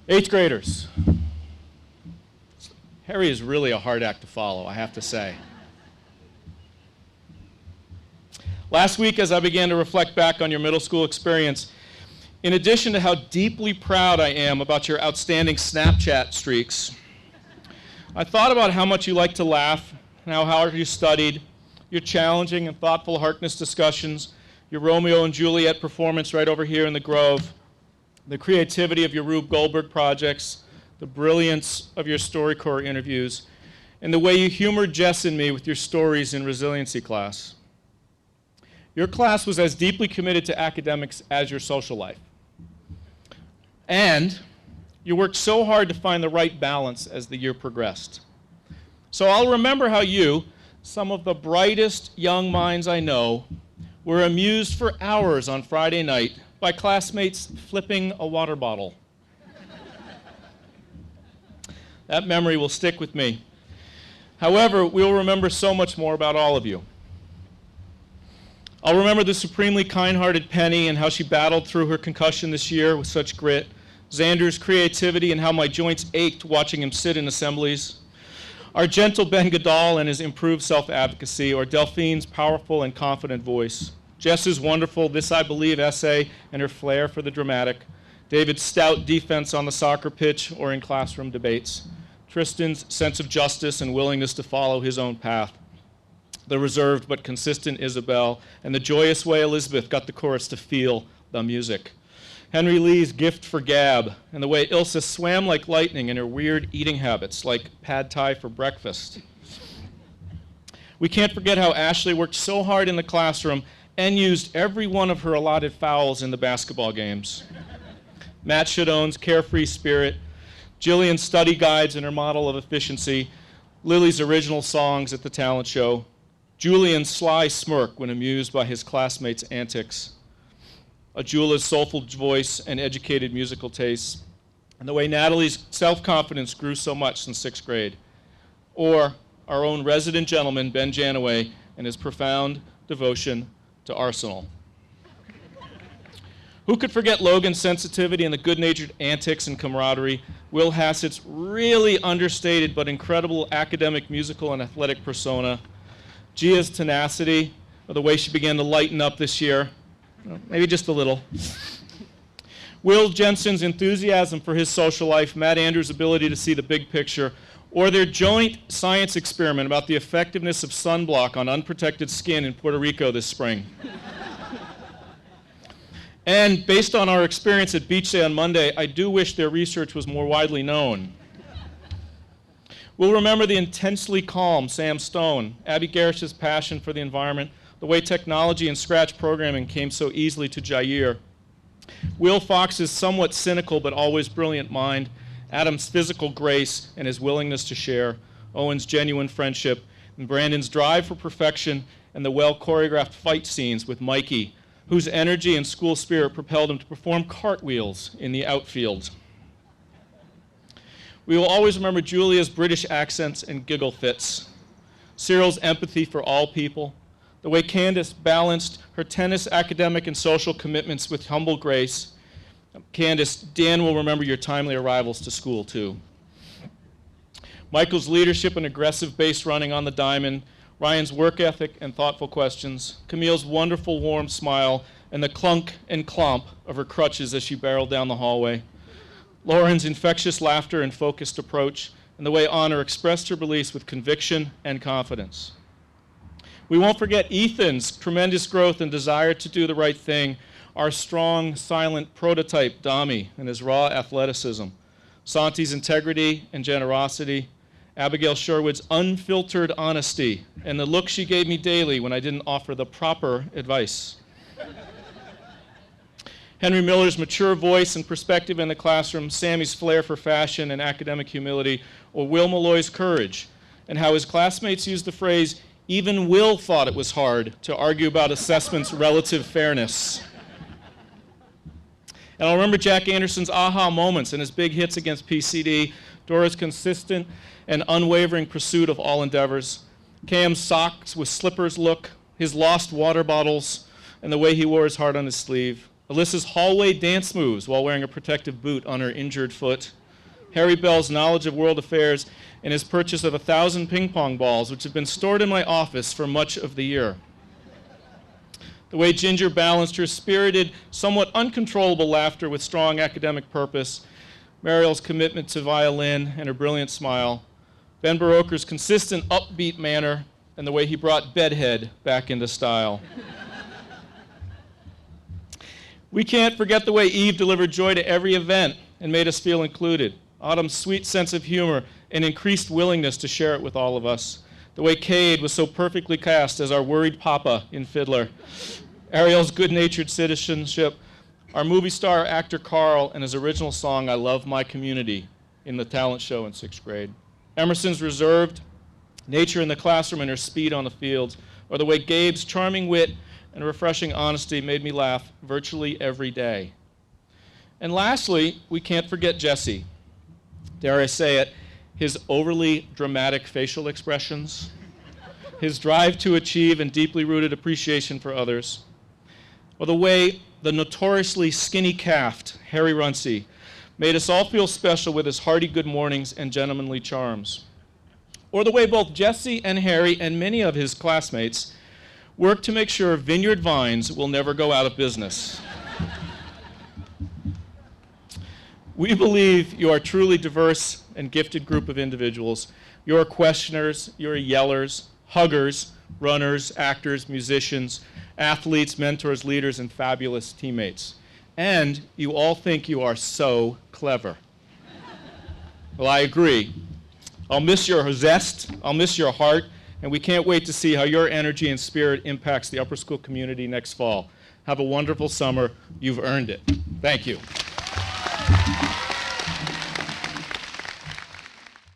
Eighth graders. Harry is really a hard act to follow, I have to say. Last week, as I began to reflect back on your middle school experience, in addition to how deeply proud I am about your outstanding Snapchat streaks, I thought about how much you like to laugh, and how hard you studied, your challenging and thoughtful Harkness discussions, your Romeo and Juliet performance right over here in the Grove, the creativity of your Rube Goldberg projects, the brilliance of your StoryCorps interviews, and the way you humored Jess and me with your stories in resiliency class. Your class was as deeply committed to academics as your social life. And you worked so hard to find the right balance as the year progressed. So I'll remember how you, some of the brightest young minds I know, were amused for hours on Friday night by classmates flipping a water bottle. That memory will stick with me. However, we'll remember so much more about all of you. I'll remember the supremely kind-hearted Penny and how she battled through her concussion this year with such grit, Xander's creativity and how my joints ached watching him sit in assemblies, our gentle Ben Goodall and his improved self-advocacy, or Delphine's powerful and confident voice, Jess's wonderful This I Believe essay and her flair for the dramatic, David's stout defense on the soccer pitch or in classroom debates, Tristan's sense of justice and willingness to follow his own path, the reserved but consistent Isabel, and the joyous way Elizabeth got the chorus to feel the music, Henry Lee's gift for gab, and the way Ilsa swam like lightning in her weird eating habits, like pad thai for breakfast. We can't forget how Ashley worked so hard in the classroom and used every one of her allotted fouls in the basketball games. Matt Shadone's carefree spirit, Jillian's study guides and her model of efficiency, Lily's original songs at the talent show, Julian's sly smirk when amused by his classmates' antics, Ajula's soulful voice and educated musical tastes, and the way Natalie's self-confidence grew so much since 6th grade, or our own resident gentleman, Ben Janaway, and his profound devotion to Arsenal. Who could forget Logan's sensitivity and the good-natured antics and camaraderie, Will Hassett's really understated but incredible academic, musical, and athletic persona, Gia's tenacity, or the way she began to lighten up this year, maybe just a little, Will Jensen's enthusiasm for his social life, Matt Andrews' ability to see the big picture, or their joint science experiment about the effectiveness of sunblock on unprotected skin in Puerto Rico this spring. And based on our experience at Beach Day on Monday, I do wish their research was more widely known. We'll remember the intensely calm Sam Stone, Abby Garish's passion for the environment, the way technology and Scratch programming came so easily to Jair, Will Fox's somewhat cynical but always brilliant mind, Adam's physical grace and his willingness to share, Owen's genuine friendship, and Brandon's drive for perfection and the well-choreographed fight scenes with Mikey, whose energy and school spirit propelled him to perform cartwheels in the outfield. We will always remember Julia's British accents and giggle fits, Cyril's empathy for all people, the way Candace balanced her tennis, academic, and social commitments with humble grace. Candace, Dan will remember your timely arrivals to school, too. Michael's leadership and aggressive base running on the diamond, Ryan's work ethic and thoughtful questions, Camille's wonderful warm smile, and the clunk and clomp of her crutches as she barreled down the hallway, Lauren's infectious laughter and focused approach, and the way Honor expressed her beliefs with conviction and confidence. We won't forget Ethan's tremendous growth and desire to do the right thing, our strong, silent prototype, Dami, and his raw athleticism, Santi's integrity and generosity, Abigail Sherwood's unfiltered honesty, and the look she gave me daily when I didn't offer the proper advice. Henry Miller's mature voice and perspective in the classroom, Sammy's flair for fashion and academic humility, or Will Malloy's courage, and how his classmates used the phrase, "Even Will thought it was hard," to argue about assessment's relative fairness. And I'll remember Jack Anderson's aha moments and his big hits against PCD, Dora's consistent and unwavering pursuit of all endeavors, Cam's socks with slippers look, his lost water bottles, and the way he wore his heart on his sleeve, Alyssa's hallway dance moves while wearing a protective boot on her injured foot, Harry Bell's knowledge of world affairs and his purchase of 1,000 ping pong balls, which have been stored in my office for much of the year. The way Ginger balanced her spirited, somewhat uncontrollable laughter with strong academic purpose, Mariel's commitment to violin and her brilliant smile, Ben Baroker's consistent upbeat manner, and the way he brought bedhead back into style. We can't forget the way Eve delivered joy to every event and made us feel included. Autumn's sweet sense of humor and increased willingness to share it with all of us. The way Cade was so perfectly cast as our worried papa in Fiddler. Ariel's good-natured citizenship. Our movie star actor Carl and his original song, I Love My Community, in the talent show in 6th grade. Emerson's reserved nature in the classroom and her speed on the field. Or the way Gabe's charming wit and refreshing honesty made me laugh virtually every day. And lastly, we can't forget Jesse. Dare I say it, his overly dramatic facial expressions, his drive to achieve and deeply rooted appreciation for others, or the way the notoriously skinny-calfed Harry Runcie made us all feel special with his hearty good mornings and gentlemanly charms, or the way both Jesse and Harry and many of his classmates work to make sure Vineyard Vines will never go out of business. We believe you are a truly diverse and gifted group of individuals. You're questioners, you're yellers, huggers, runners, actors, musicians, athletes, mentors, leaders, and fabulous teammates. And you all think you are so clever. Well, I agree. I'll miss your zest, I'll miss your heart, and we can't wait to see how your energy and spirit impacts the upper school community next fall. Have a wonderful summer. You've earned it. Thank you.